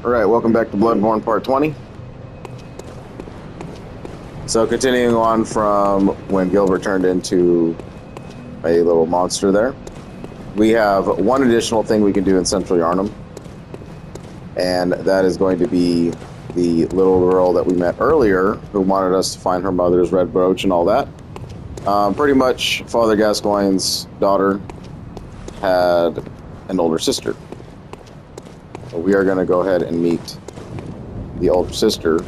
Alright, welcome back to Bloodborne Part 20. So continuing on from when Gilbert turned into a little monster there, we have one additional thing we can do in Central Yarnum, and that is going to be the little girl that we met earlier who wanted us to find her mother's red brooch and all that. Pretty much Father Gascoigne's daughter had an older sister. So we are going to go ahead and meet the older sister.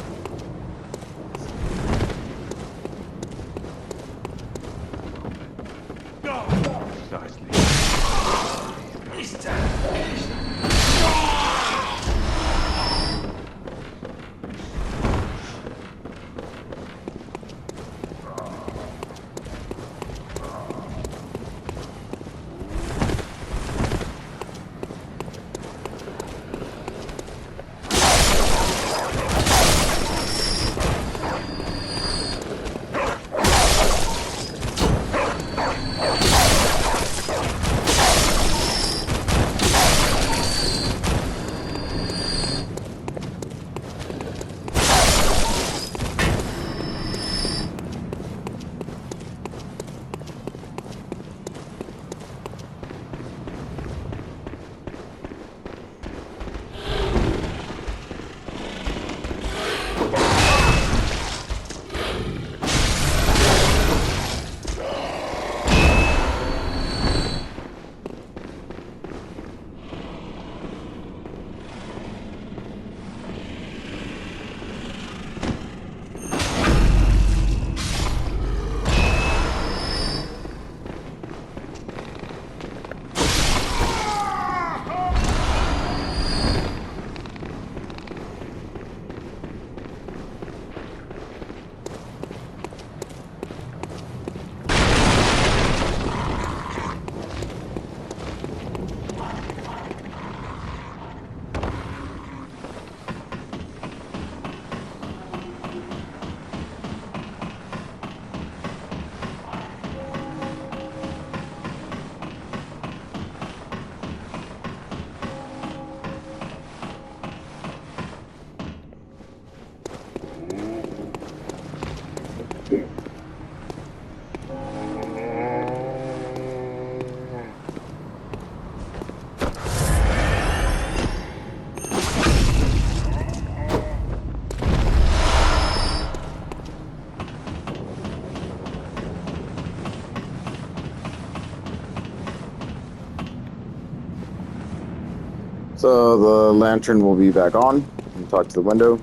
So the lantern will be back on. And talk to the window.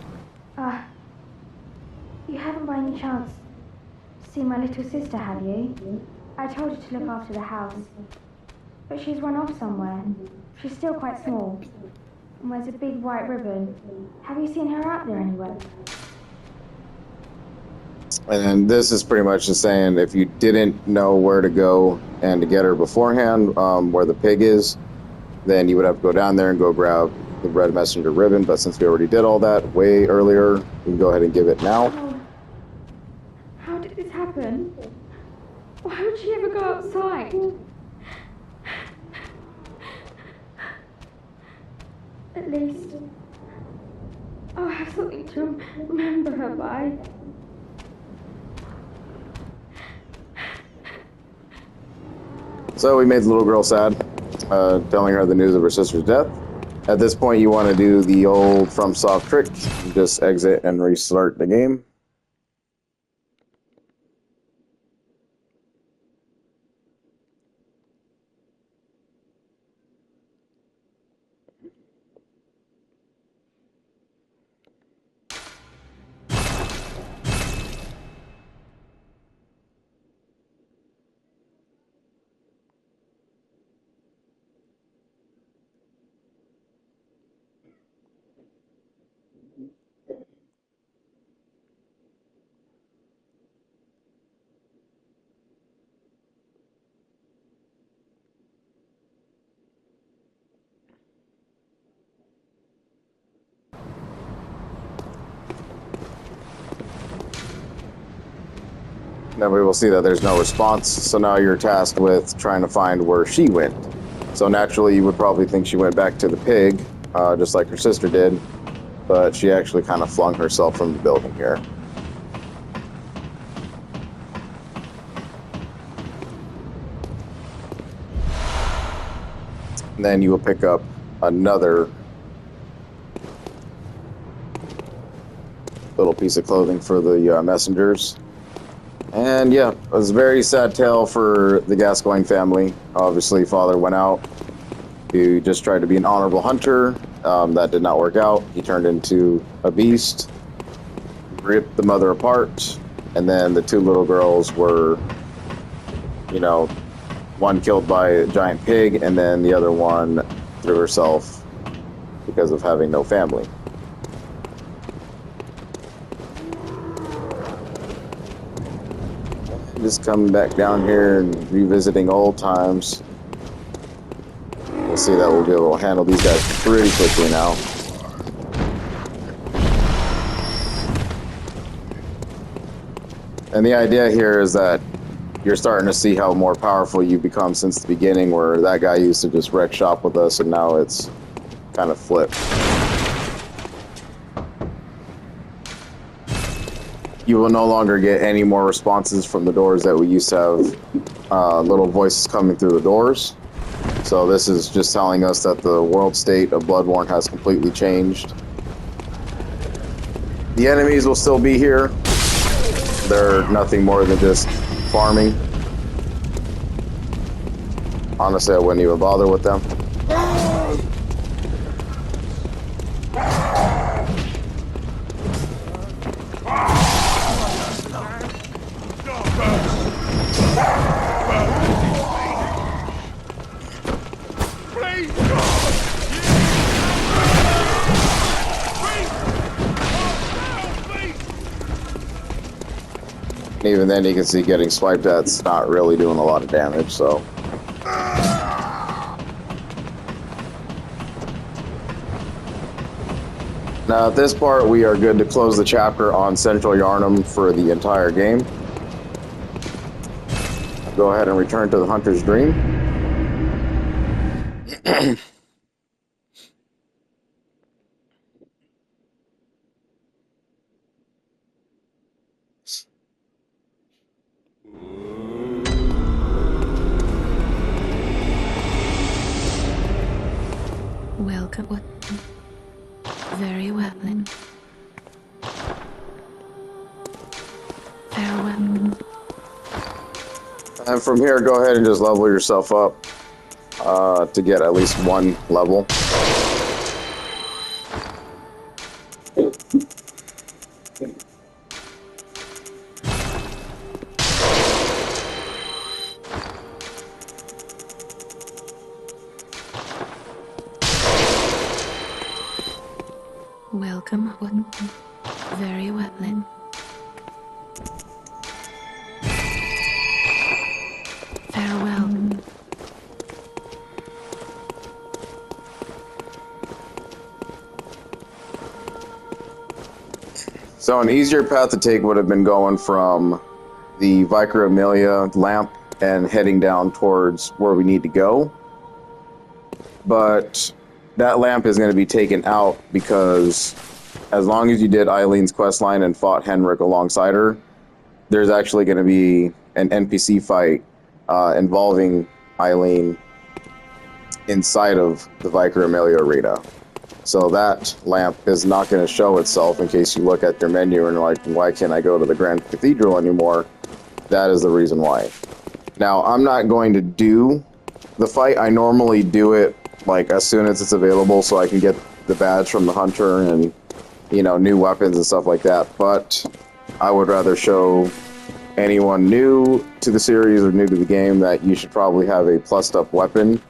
You haven't by any chance seen my little sister, have you? I told her to look after the house, but she's run off somewhere. She's still quite small and wears a big white ribbon. Have you seen her out there anywhere? And this is pretty much just saying if you didn't know where to go and to get her beforehand, where the pig is, then you would have to go down there and go grab the red messenger ribbon. But since we already did all that way earlier, we can go ahead and give it now. Oh, how did this happen? Why would she ever go outside? At least I'll have something to remember her by. So we made the little girl sad, telling her the news of her sister's death. At this point, you want to do the old FromSoft trick. Just exit and restart the game. Then we will see that there's no response. So now you're tasked with trying to find where she went. So naturally, you would probably think she went back to the pig, just like her sister did. but she actually kind of flung herself from the building here. And then you will pick up another little piece of clothing for the messengers. And yeah, it was a very sad tale for the Gascoigne family. Obviously, father went out. He just tried to be an honorable hunter. That did not work out. He turned into a beast, ripped the mother apart, and then the two little girls were, you know, one killed by a giant pig, and then the other one threw herself because of having no family. Just coming back down here and revisiting old times. We'll see that we'll be able to handle these guys pretty quickly now. And the idea here is that you're starting to see how more powerful you become since the beginning, where that guy used to just wreck shop with us, and now it's kind of flipped. You will no longer get any more responses from the doors that we used to have little voices coming through the doors. So this is just telling us that the world state of Bloodborne has completely changed. The enemies will still be here. They're nothing more than just farming. Honestly, I wouldn't even bother with them. Even then, you can see getting swiped at's not really doing a lot of damage, so. Now, at this part, we are good to close the chapter on Central Yarnum for the entire game. Go ahead and return to the Hunter's Dream. Welcome. Very well then. Farewell. And from here, go ahead and just level yourself up to get at least one level. Welcome. Very well then. Farewell. So an easier path to take would have been going from the Vicar Amelia lamp and heading down towards where we need to go. But that lamp is going to be taken out because as long as you did Eileen's questline and fought Henrik alongside her, there's actually going to be an NPC fight involving Eileen inside of the Vicar Amelia arena. So that lamp is not going to show itself in case you look at your menu and like, why can't I go to the Grand Cathedral anymore? That is the reason why. Now, I'm not going to do the fight. I normally do it like as soon as it's available so I can get the badge from the hunter and, you know, new weapons and stuff like that. But I would rather show anyone new to the series or new to the game that you should probably have a plussed up weapon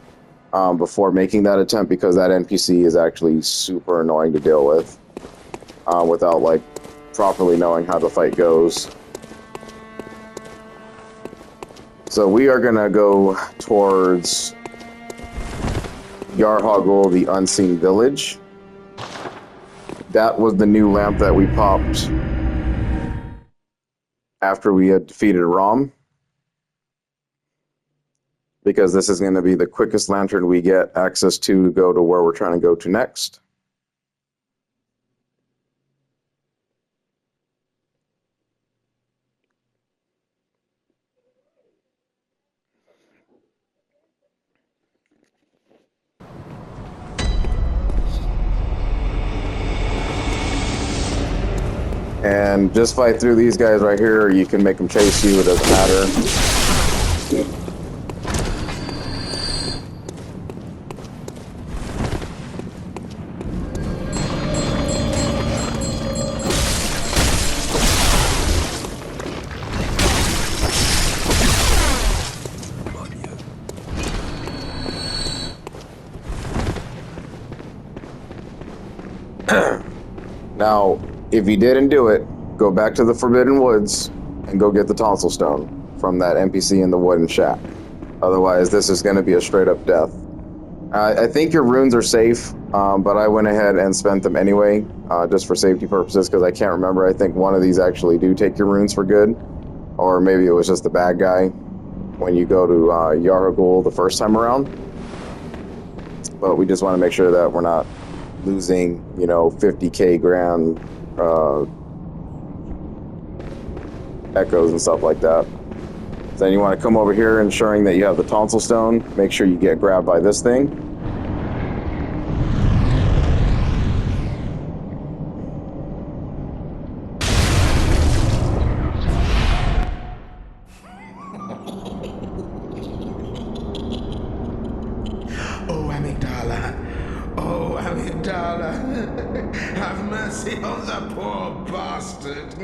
before making that attempt, because that NPC is actually super annoying to deal with without like properly knowing how the fight goes. So we are gonna go towards Yahar'gul, the Unseen Village. That was the new lamp that we popped after we had defeated Rom, because this is going to be the quickest lantern we get access to go to where we're trying to go to next. And just fight through these guys right here, or you can make them chase you, it doesn't matter. Now, if you didn't do it, go back to the Forbidden Woods and go get the tonsil stone from that NPC in the wooden shack. Otherwise, this is going to be a straight up death. I think your runes are safe, but I went ahead and spent them anyway, just for safety purposes, because I can't remember. I think one of these actually do take your runes for good, or maybe it was just the bad guy when you go to Yahar'gul the first time around. But we just want to make sure that we're not losing, 50k grand echoes and stuff like that. So then you want to come over here, ensuring that you have the tonsil stone. Make sure you get grabbed by this thing. Oh, Amygdala. Oh, Amygdala. Have mercy on the poor bastard.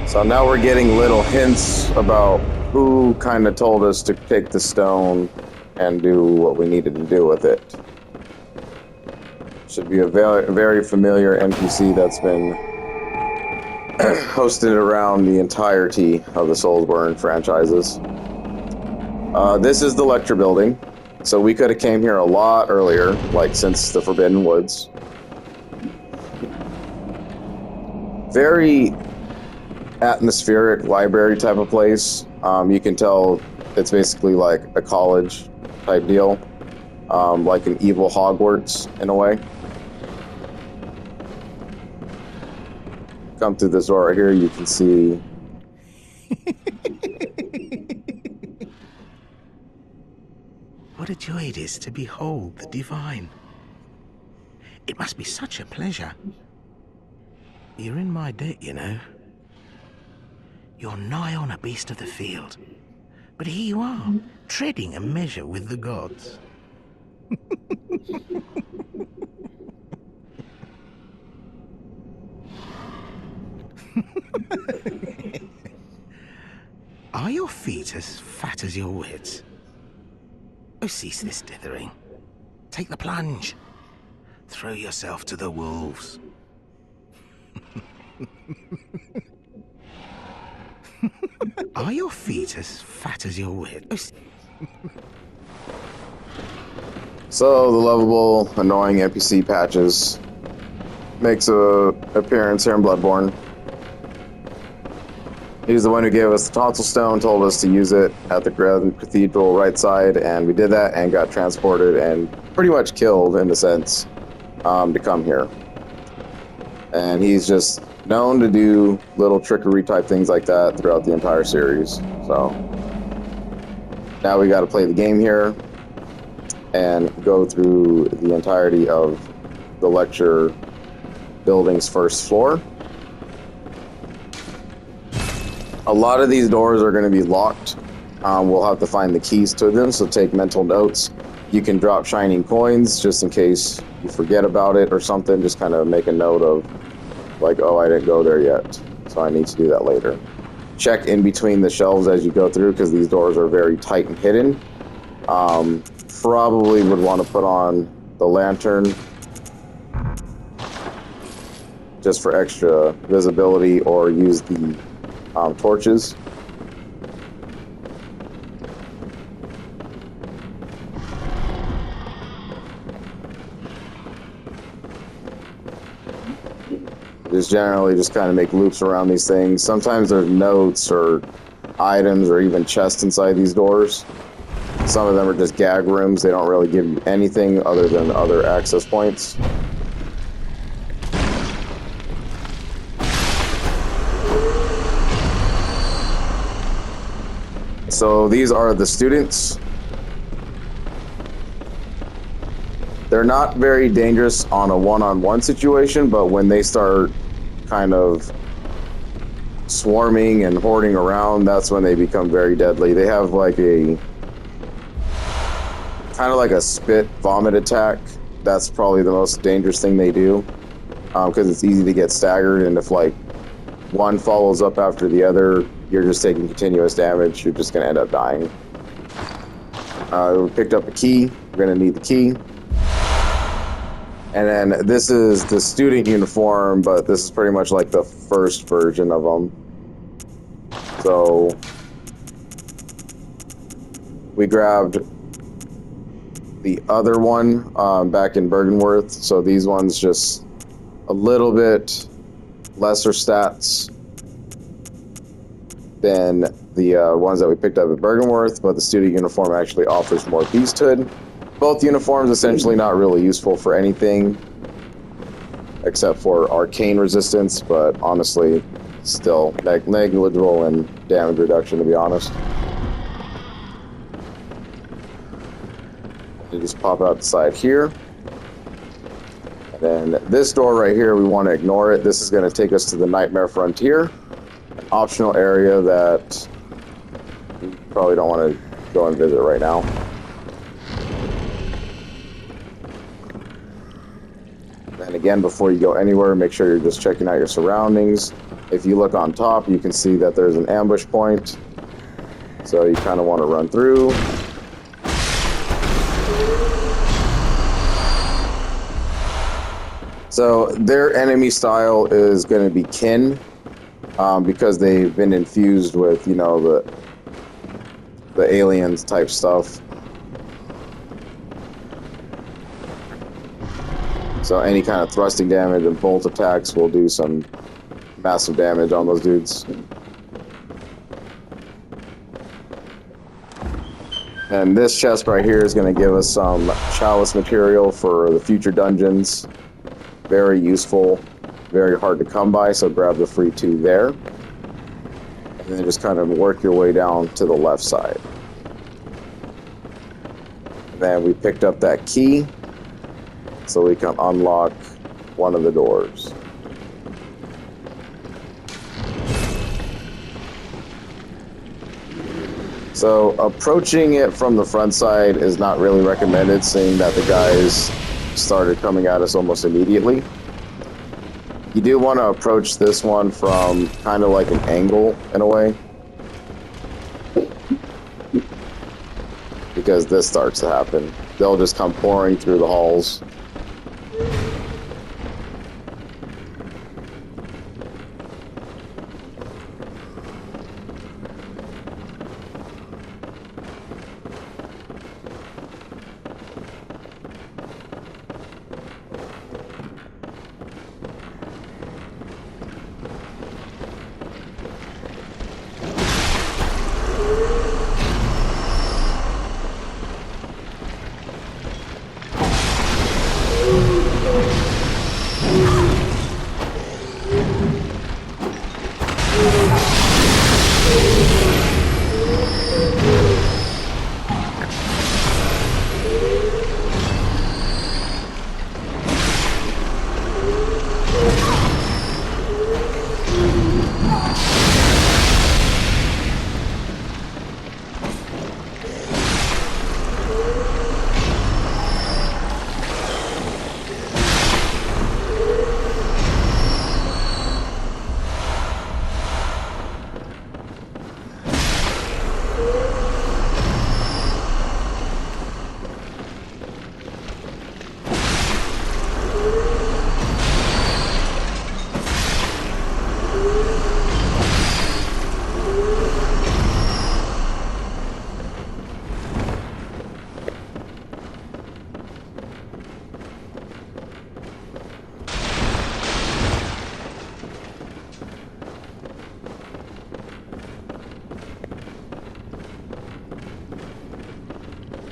So now we're getting little hints about who kind of told us to take the stone and do what we needed to do with it. Should be a very, very familiar NPC that's been hosted around the entirety of the Soulsborne franchises. This is the lecture building, so we could have came here a lot earlier, like since the Forbidden Woods. Very atmospheric library type of place. You can tell it's basically like a college type deal, like an evil Hogwarts in a way. Come through this door right here, you can see What a joy it is to behold the divine. It must be such a pleasure. You're in my debt, you know. You're nigh on a beast of the field. But here you are, treading a measure with the gods. Are your feet as fat as your wits? Oh, cease this dithering. Take the plunge. Throw yourself to the wolves. Are your feet as fat as your wits? So the lovable, annoying NPC Patches makes a appearance here in Bloodborne. He's the one who gave us the tonsil stone, told us to use it at the Grand Cathedral right side, and we did that and got transported and pretty much killed, in a sense, to come here. And he's just known to do little trickery type things like that throughout the entire series. So now we got to play the game here and go through the entirety of the lecture building's first floor. A lot of these doors are going to be locked. We'll have to find the keys to them, so take mental notes. You can drop shining coins just in case you forget about it or something. Just kind of make a note of, like, oh, I didn't go there yet, so I need to do that later. Check in between the shelves as you go through, because these doors are very tight and hidden. Probably would want to put on the lantern just for extra visibility, or use the torches. Just generally just kind of make loops around these things. Sometimes there's notes or items or even chests inside these doors. Some of them are just gag rooms. They don't really give you anything other than other access points. So these are the students. They're not very dangerous on a one-on-one situation, but when they start kind of swarming and hoarding around, that's when they become very deadly. They have like a kind of like a spit vomit attack. That's probably the most dangerous thing they do, because it's easy to get staggered, and if like one follows up after the other, you're just taking continuous damage. You're just going to end up dying. We picked up a key. We're going to need the key. And then this is the student uniform, but this is pretty much like the first version of them. So we grabbed the other one back in Bergenworth. So these ones just a little bit lesser stats than the ones that we picked up at Bergenworth, but the student uniform actually offers more beasthood. Both uniforms essentially not really useful for anything except for arcane resistance, but honestly still negligible in damage reduction, to be honest. You just pop out the side here. And then this door right here, we want to ignore it. This is going to take us to the Nightmare Frontier, an optional area that you probably don't want to go and visit right now. And again, before you go anywhere, make sure you're just checking out your surroundings. If you look on top, you can see that there's an ambush point. So you kind of want to run through. So their enemy style is going to be kin, because they've been infused with, you know, the aliens type stuff. So any kind of thrusting damage and bolt attacks will do some massive damage on those dudes. And this chest right here is going to give us some chalice material for the future dungeons. Very useful, very hard to come by, so grab the free 2 there. And then just kind of work your way down to the left side. And then we picked up that key, so we can unlock one of the doors. So approaching it from the front side is not really recommended, seeing that the guys started coming at us almost immediately. You do want to approach this one from kind of like an angle in a way, because this starts to happen. They'll just come pouring through the halls.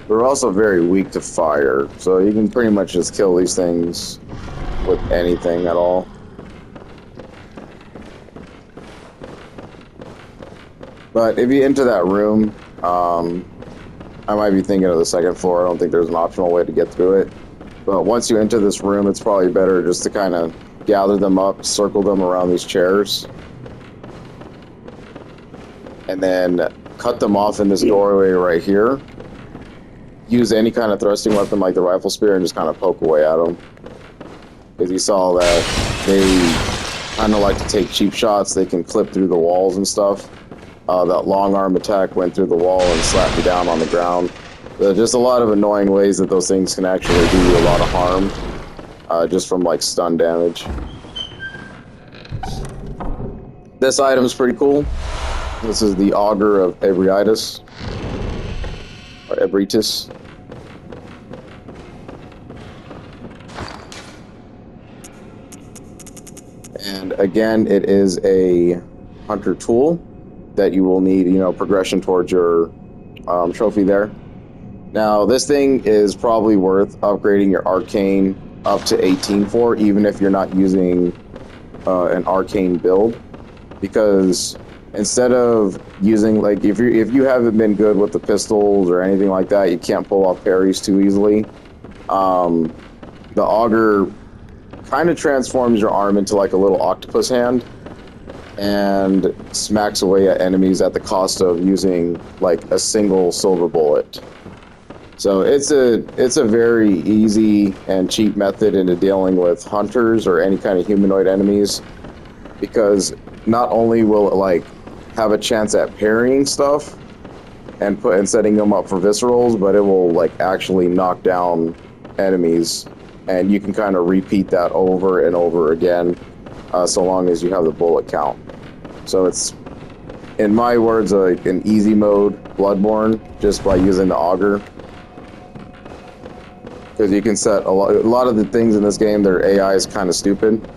They're also very weak to fire, so you can pretty much just kill these things with anything at all. But if you enter that room, I might be thinking of the second floor. I don't think there's an optional way to get through it. But once you enter this room, it's probably better just to kind of gather them up, circle them around these chairs, and then cut them off in this doorway right here. Use any kind of thrusting weapon like the rifle spear and just kind of poke away at them. Because you saw that they kind of like to take cheap shots. They can clip through the walls and stuff. That long arm attack went through the wall and slapped you down on the ground. Just a lot of annoying ways that those things can actually do you a lot of harm, just from like stun damage. This item's pretty cool. This is the Augur of Ebritus, or Ebritus. And again, it is a hunter tool that you will need, you know, progression towards your trophy there. Now, this thing is probably worth upgrading your arcane up to 18 for, even if you're not using an arcane build, because instead of using, like, if you haven't been good with the pistols or anything like that, you can't pull off parries too easily. The Augur kind of transforms your arm into like a little octopus hand and smacks away at enemies at the cost of using like a single silver bullet. So it's a very easy and cheap method into dealing with hunters or any kind of humanoid enemies, because not only will it like have a chance at parrying stuff and setting them up for viscerals, but it will like actually knock down enemies, and you can kind of repeat that over and over again, so long as you have the bullet count. So it's, in my words, like an easy mode Bloodborne just by using the Augur. Because you can set a lot of the things in this game, their AI is kind of stupid.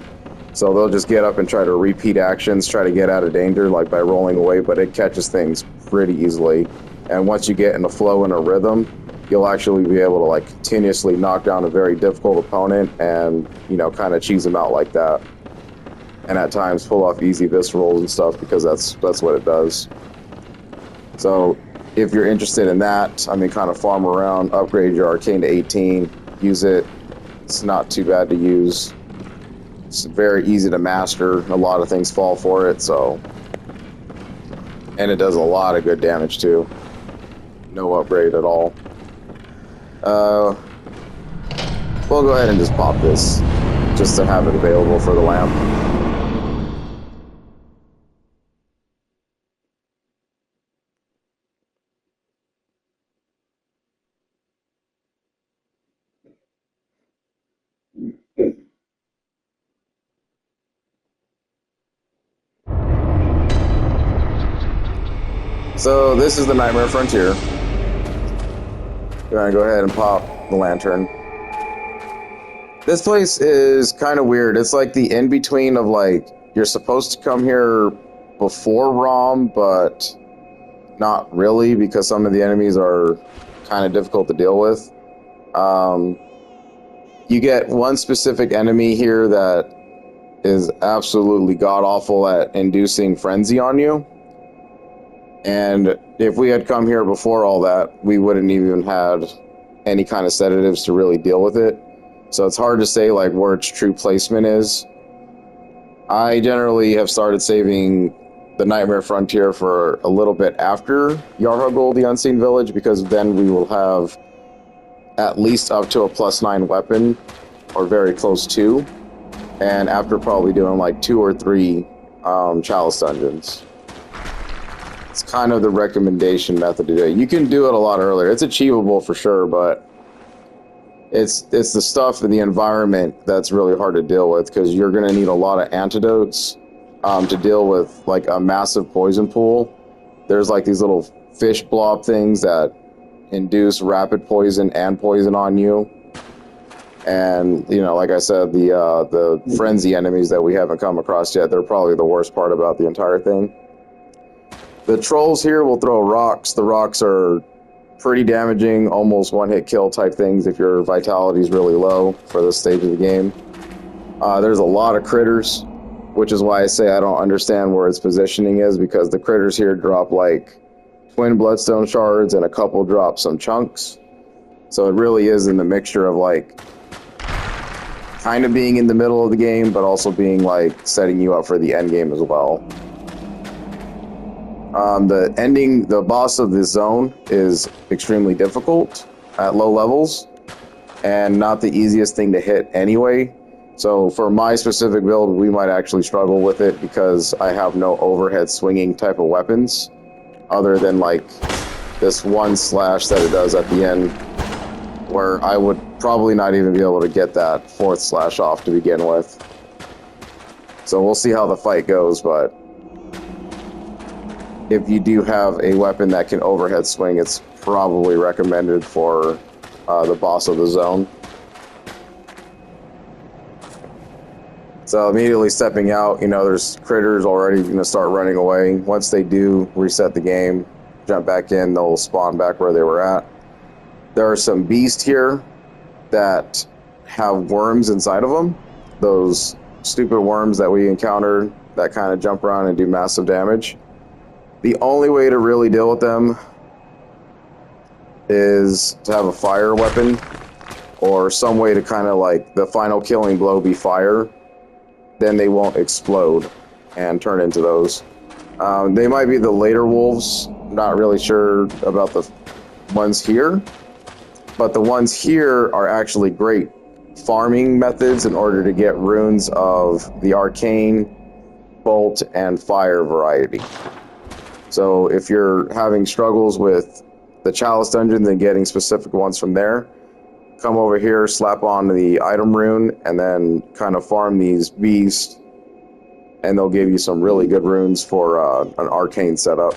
So they'll just get up and try to repeat actions, try to get out of danger, like by rolling away, but it catches things pretty easily. And once you get in a flow and a rhythm, you'll actually be able to like continuously knock down a very difficult opponent and, you know, kind of cheese them out like that. And at times pull off easy viscerals and stuff, because that's what it does. So if you're interested in that, I mean, kind of farm around, upgrade your arcane to 18, use it. It's not too bad to use. It's very easy to master. A lot of things fall for it, so. And it does a lot of good damage too. No upgrade at all. We'll go ahead and just pop this, just to have it available for the lamp. So this is the Nightmare Frontier. Gonna go ahead and pop the lantern. This place is kind of weird. It's like the in-between of like, you're supposed to come here before ROM, but not really, because some of the enemies are kind of difficult to deal with. You get one specific enemy here that is absolutely god-awful at inducing frenzy on you. And if we had come here before all that, we wouldn't even had any kind of sedatives to really deal with it. So it's hard to say like where its true placement is. I generally have started saving the Nightmare Frontier for a little bit after Yahar'gul, the Unseen Village, because then we will have at least up to a +9 weapon, or very close to, and after probably doing like 2 or 3 chalice dungeons. It's kind of the recommendation method to do it. You can do it a lot earlier. It's achievable for sure, but it's the stuff in the environment that's really hard to deal with, because you're going to need a lot of antidotes to deal with like a massive poison pool. There's like these little fish blob things that induce rapid poison and poison on you. And, you know, like I said, the frenzy enemies that we haven't come across yet, they're probably the worst part about the entire thing. The trolls here will throw rocks. The rocks are pretty damaging, almost one-hit kill type things if your vitality is really low for this stage of the game. There's a lot of critters, which is why I say I don't understand where its positioning is, because the critters here drop like twin bloodstone shards, and a couple drop some chunks. So it really is in the mixture of like kind of being in the middle of the game, but also being like setting you up for the end game as well. The boss of this zone is extremely difficult at low levels and not the easiest thing to hit anyway. So for my specific build, we might actually struggle with it because I have no overhead swinging type of weapons other than like this one slash that it does at the end, where I would probably not even be able to get that fourth slash off to begin with. So we'll see how the fight goes, but if you do have a weapon that can overhead swing, it's probably recommended for the boss of the zone. So immediately stepping out, you know, there's critters already going to start running away. Once they do reset the game, jump back in, they'll spawn back where they were at. There are some beasts here that have worms inside of them. Those stupid worms that we encountered that kind of jump around and do massive damage. The only way to really deal with them is to have a fire weapon or some way to kind of like the final killing blow be fire. Then they won't explode and turn into those. They might be the later wolves. I'm not really sure about the ones here. But the ones here are actually great farming methods in order to get runes of the arcane, bolt, and fire variety. So if you're having struggles with the chalice dungeon and getting specific ones from there, come over here, slap on the item rune, and then kind of farm these beasts, and they'll give you some really good runes for an arcane setup.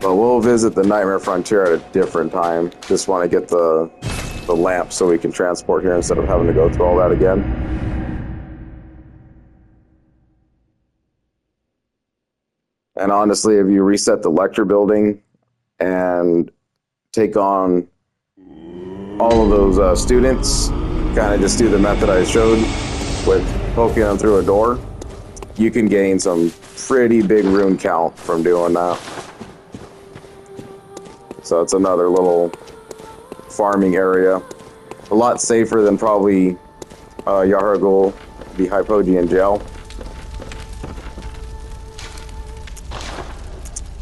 But we'll visit the Nightmare Frontier at a different time. Just want to get the lamp so we can transport here instead of having to go through all that again. And honestly, if you reset the lecture building and take on all of those students, kind of just do the method I showed with poking them through a door, you can gain some pretty big rune count from doing that. So it's another little farming area. A lot safer than probably Yahar'gul, the Hypogean jail.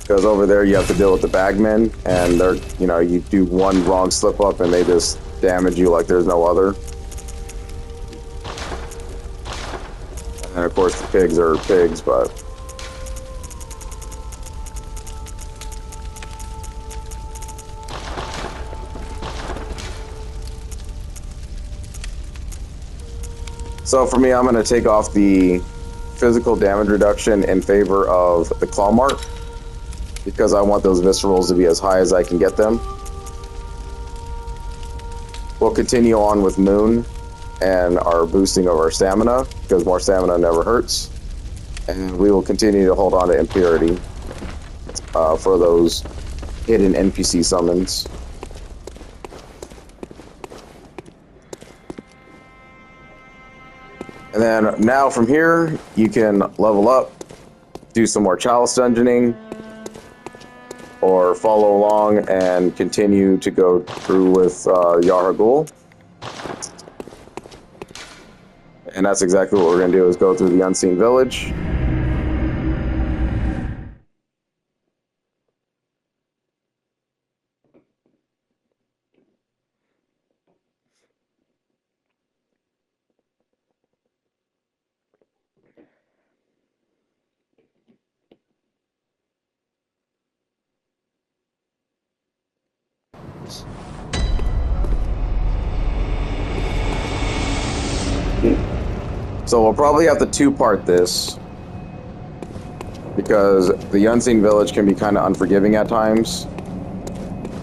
Because over there you have to deal with the bagmen, and they're, you know, you do one wrong slip up and they just damage you like there's no other. And of course the pigs are pigs, but so for me, I'm going to take off the physical damage reduction in favor of the claw mark, because I want those viscerals to be as high as I can get them. We'll continue on with Moon and our boosting of our stamina, because more stamina never hurts. And we will continue to hold on to Impurity for those hidden NPC summons. And then now from here, you can level up, do some more chalice dungeoning, or follow along and continue to go through with Yahar'gul. And that's exactly what we're going to do, is go through the Unseen Village. So we'll probably have to two-part this, because the Unseen Village can be kind of unforgiving at times.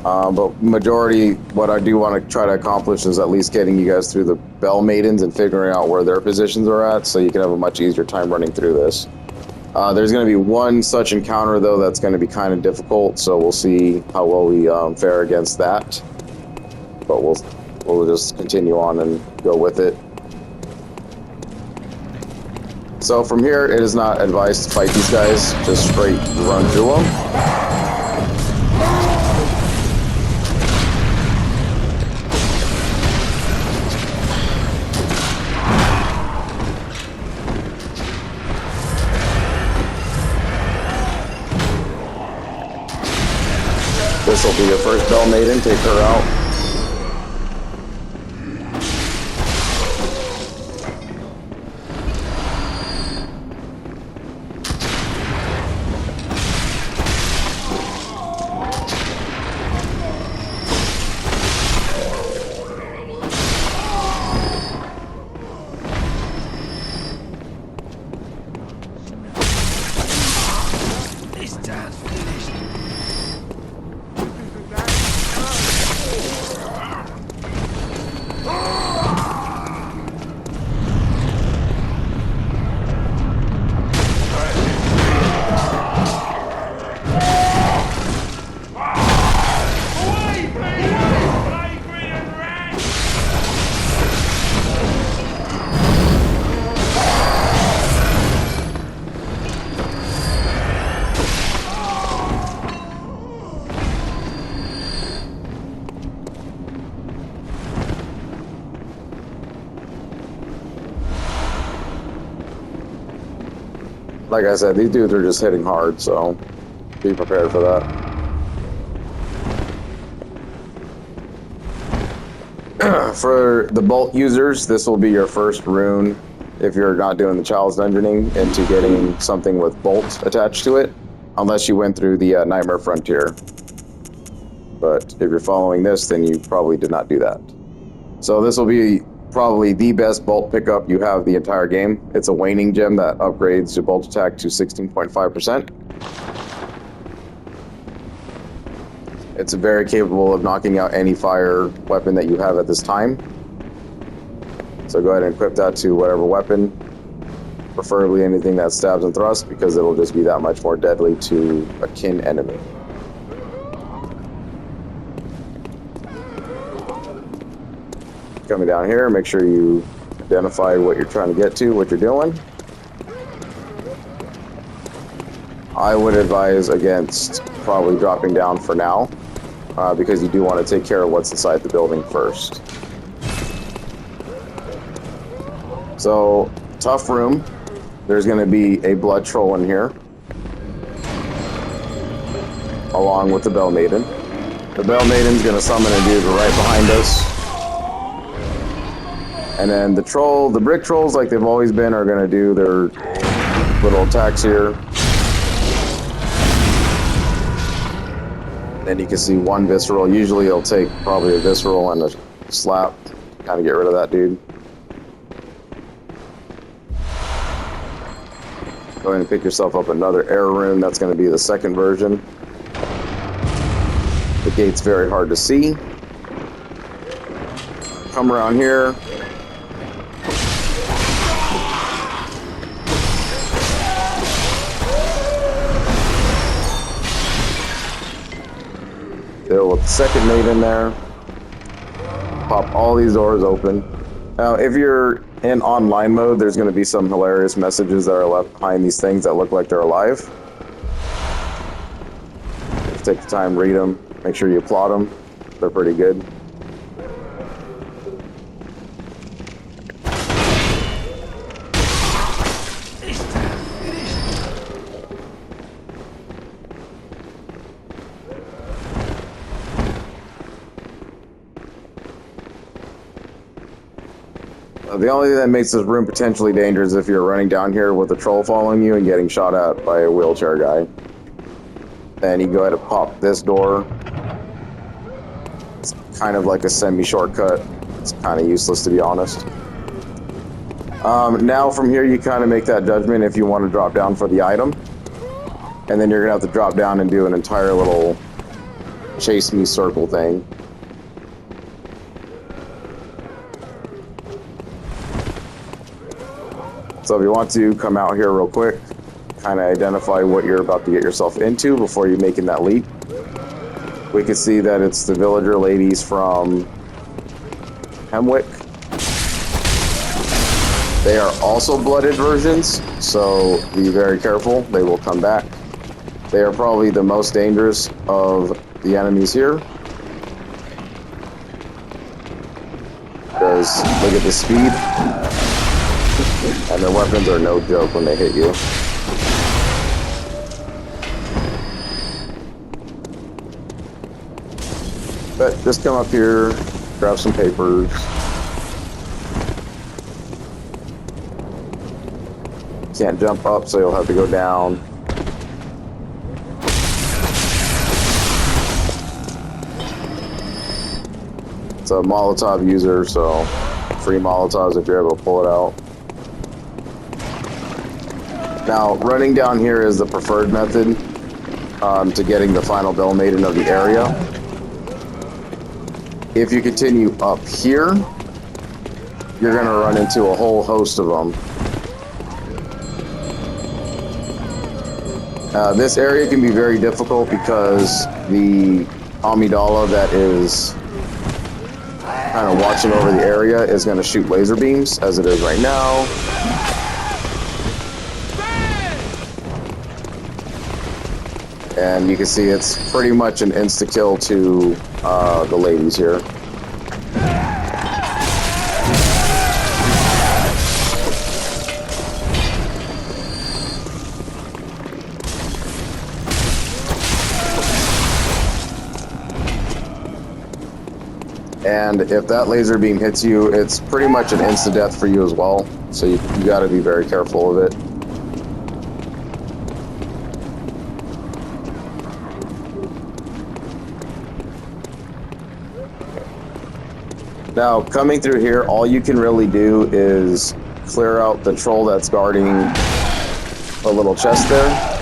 But majority, what I do want to try to accomplish is at least getting you guys through the Bell Maidens and figuring out where their positions are at, so you can have a much easier time running through this. There's going to be one such encounter, though, that's going to be kind of difficult, so we'll see how well we fare against that. But we'll just continue on and go with it. So from here, it is not advised to fight these guys. Just straight run through them. This will be your first Bell Maiden. Take her out. Like I said, these dudes are just hitting hard, so be prepared for that. For the bolt users, this will be your first rune if you're not doing the child's dungeoning into getting something with bolt attached to it, unless you went through the Nightmare Frontier. But if you're following this, then you probably did not do that. So this will be probably the best bolt pickup you have the entire game. It's a waning gem that upgrades your bolt attack to 16.5%. It's very capable of knocking out any fire weapon that you have at this time. So go ahead and equip that to whatever weapon, preferably anything that stabs and thrusts, because it'll just be that much more deadly to a kin enemy. Coming down here, make sure you identify what you're trying to get to, what you're doing. I would advise against probably dropping down for now, because you do want to take care of what's inside the building first. So, tough room. There's going to be a blood troll in here, along with the Bell Maiden. The Bell Maiden's going to summon a dude right behind us. And then the troll, the brick trolls, like they've always been, are going to do their little attacks here. Then you can see one visceral. Usually it'll take probably a visceral and a slap to kind of get rid of that dude. Go ahead and pick yourself up another air rune. That's going to be the second version. The gate's very hard to see. Come around here. Deal with the second maiden there. Pop all these doors open. Now, if you're in online mode, there's going to be some hilarious messages that are left behind these things that look like they're alive. Just take the time, read them, make sure you plot them. They're pretty good. The only thing that makes this room potentially dangerous is if you're running down here with a troll following you and getting shot at by a wheelchair guy. Then you go ahead and pop this door. It's kind of like a semi-shortcut. It's kind of useless, to be honest. Now from here you kind of make that judgment if you want to drop down for the item. And then you're going to have to drop down and do an entire little chase me circle thing. So if you want to come out here real quick, kind of identify what you're about to get yourself into before you're making that leap. We can see that it's the villager ladies from Hemwick. They are also blooded versions, so be very careful. They will come back. They are probably the most dangerous of the enemies here. Because look at the speed. And their weapons are no joke when they hit you. But just come up here, grab some papers. Can't jump up, so you'll have to go down. It's a Molotov user, so free Molotovs if you're able to pull it out. Now, running down here is the preferred method to getting the final Bell Maiden of the area. If you continue up here, you're going to run into a whole host of them. This area can be very difficult because the Amidala that is kind of watching over the area is going to shoot laser beams, as it is right now. And you can see it's pretty much an insta-kill to the ladies here. And if that laser beam hits you, it's pretty much an insta-death for you as well. So you got to be very careful of it. Now, coming through here, all you can really do is clear out the troll that's guarding the little chest there.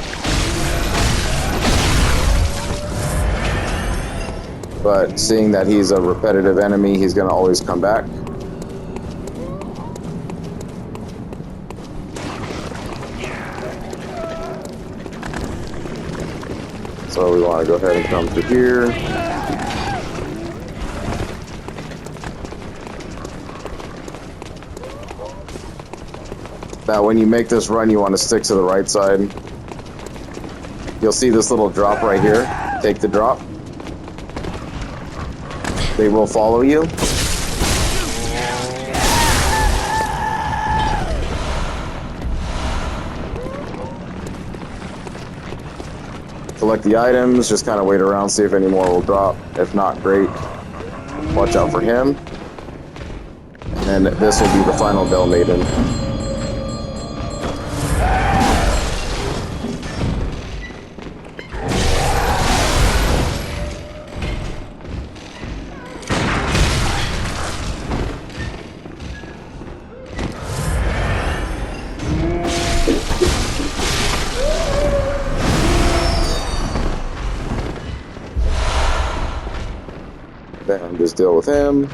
But seeing that he's a repetitive enemy, he's going to always come back. So we want to go ahead and come through here. Now, when you make this run, you want to stick to the right side. You'll see this little drop right here. Take the drop. They will follow you. Collect the items, just kind of wait around, see if any more will drop. If not, great. Watch out for him. And this will be the final Bell Maiden. Then just deal with him.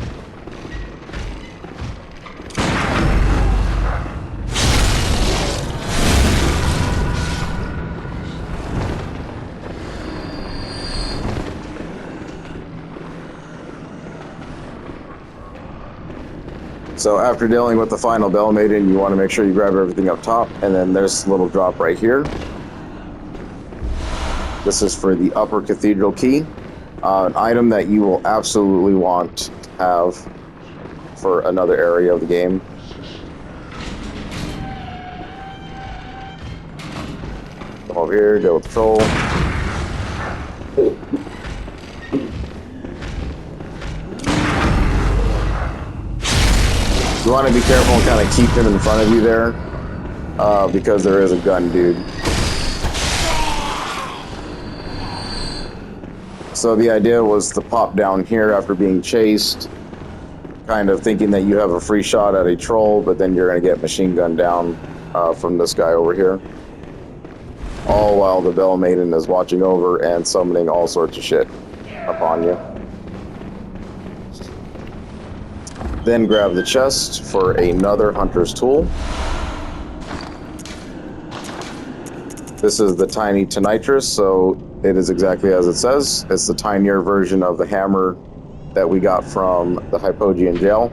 So after dealing with the final Bell Maiden, you want to make sure you grab everything up top, and then there's a little drop right here. This is for the upper cathedral key. An item that you will absolutely want to have for another area of the game. Come over here, deal with the troll. You want to be careful and kind of keep him in front of you there, because there is a gun dude. So the idea was to pop down here after being chased, kind of thinking that you have a free shot at a troll, but then you're going to get machine gunned down from this guy over here. All while the Bell Maiden is watching over and summoning all sorts of shit upon you. Then grab the chest for another hunter's tool. This is the tiny tonitrus, so it is exactly as it says. It's the tinier version of the hammer that we got from the Hypogean jail.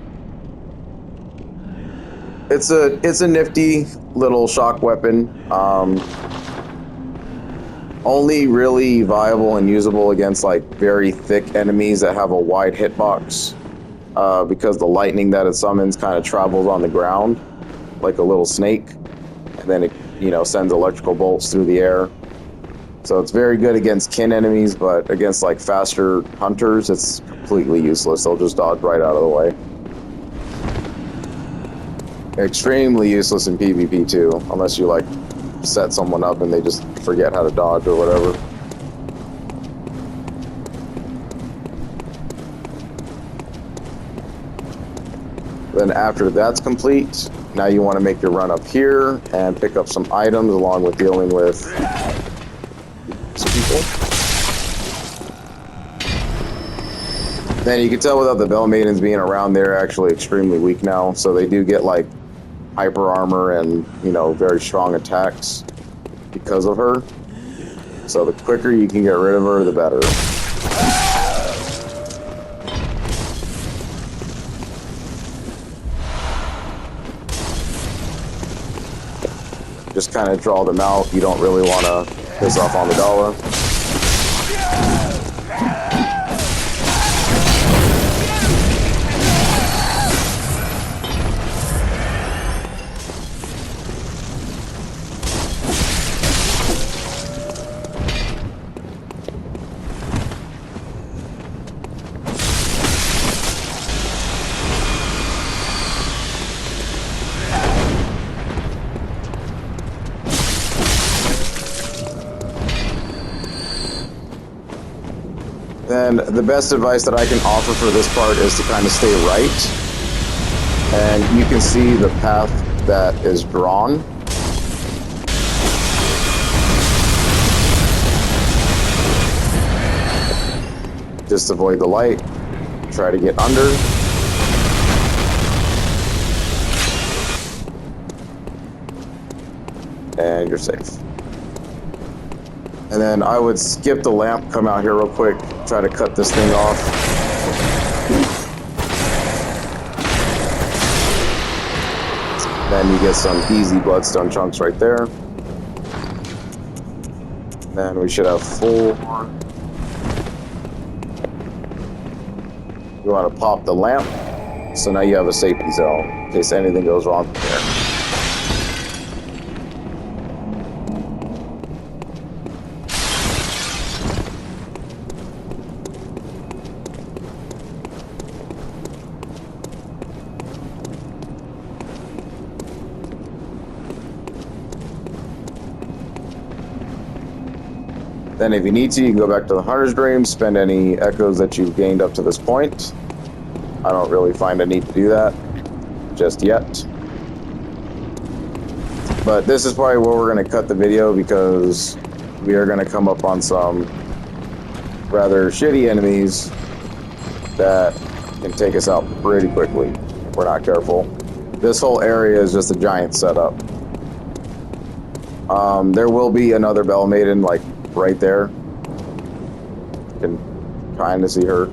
It's a nifty little shock weapon. Only really viable and usable against like very thick enemies that have a wide hitbox. Because the lightning that it summons kind of travels on the ground like a little snake, and then it, you know, sends electrical bolts through the air. So it's very good against kin enemies, but against like faster hunters, it's completely useless. They'll just dodge right out of the way. Extremely useless in PvP too, unless you like set someone up and they just forget how to dodge or whatever. Then after that's complete, now you want to make your run up here and pick up some items along with dealing with some people. Then you can tell without the Bell Maidens being around, they're actually extremely weak now. So they do get like hyper armor and, you know, very strong attacks because of her. So the quicker you can get rid of her, the better. Just kind of draw them out. You don't really want to piss off Amidala. And the best advice that I can offer for this part is to kind of stay right. And you can see the path that is drawn. Just avoid the light. Try to get under. And you're safe. And then I would skip the lamp, come out here real quick, try to cut this thing off. Then you get some easy bloodstone chunks right there. Then we should have 4. You want to pop the lamp, so now you have a safety zone in case anything goes wrong there. Then if you need to, you can go back to the Hunter's Dream, spend any echoes that you've gained up to this point. I don't really find a need to do that just yet. But this is probably where we're going to cut the video because we are going to come up on some rather shitty enemies that can take us out pretty quickly if we're not careful. This whole area is just a giant setup. There will be another Bell Maiden, like, right there. You can kind of see her.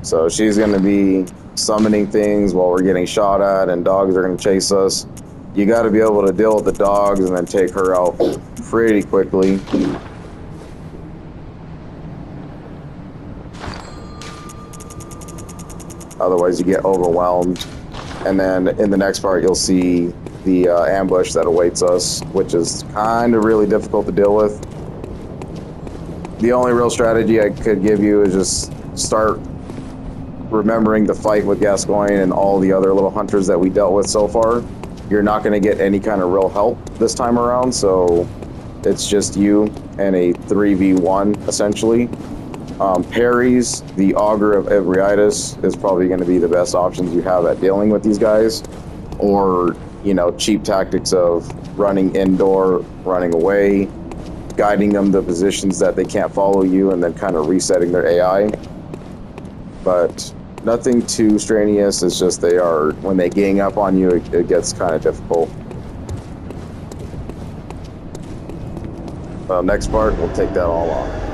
So she's going to be summoning things while we're getting shot at, and dogs are going to chase us. You got to be able to deal with the dogs and then take her out pretty quickly. Otherwise you get overwhelmed. And then in the next part you'll see the ambush that awaits us, which is kind of really difficult to deal with. The only real strategy I could give you is just start remembering the fight with Gascoigne and all the other little hunters that we dealt with so far. You're not going to get any kind of real help this time around, so it's just you and a 3v1 essentially. Parries, the Augur of Evriitis is probably going to be the best options you have at dealing with these guys, or, you know, cheap tactics of running indoor, running away, guiding them to positions that they can't follow you, and then kind of resetting their AI. But nothing too strenuous. It's just they are, when they gang up on you, it gets kind of difficult. Next part, we'll take that all on.